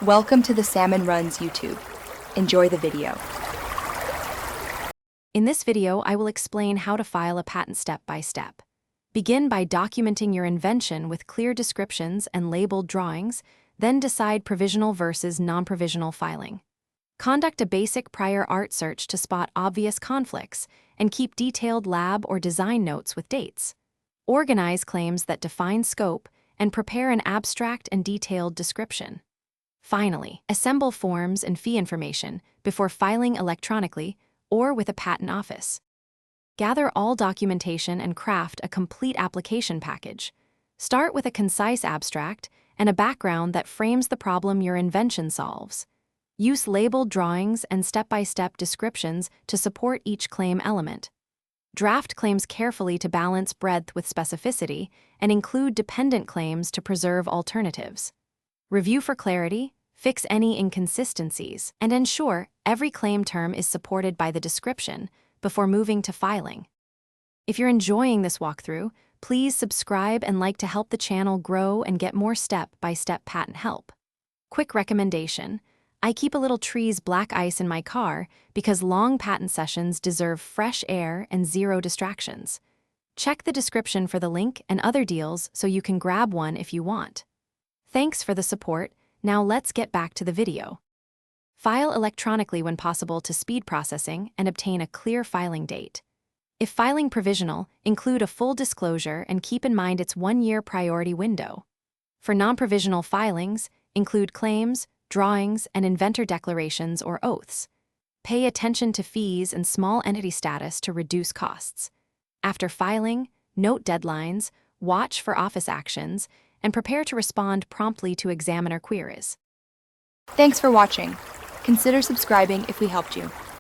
Welcome to the Salmon Runs YouTube. Enjoy the video. In this video, I will explain how to file a patent step by step. Begin by documenting your invention with clear descriptions and labeled drawings, then decide provisional versus non-provisional filing. Conduct a basic prior art search to spot obvious conflicts and keep detailed lab or design notes with dates. Organize claims that define scope and prepare an abstract and detailed description. Finally, assemble forms and fee information before filing electronically or with a patent office. Gather all documentation and craft a complete application package. Start with a concise abstract and a background that frames the problem your invention solves. Use labeled drawings and step-by-step descriptions to support each claim element. Draft claims carefully to balance breadth with specificity and include dependent claims to preserve alternatives. Review for clarity, fix any inconsistencies, and ensure every claim term is supported by the description before moving to filing. If you're enjoying this walkthrough, please subscribe and like to help the channel grow and get more step-by-step patent help. Quick recommendation: I keep a little Trees black ice in my car because long patent sessions deserve fresh air and zero distractions. Check the description for the link and other deals so you can grab one if you want. Thanks for the support. Now let's get back to the video. File electronically when possible to speed processing and obtain a clear filing date. If filing provisional, include a full disclosure and keep in mind its 1-year priority window. For non-provisional filings, include claims, drawings, and inventor declarations or oaths. Pay attention to fees and small entity status to reduce costs. After filing, note deadlines, watch for office actions, and prepare to respond promptly to examiner queries. Thanks for watching. Consider subscribing if we helped you.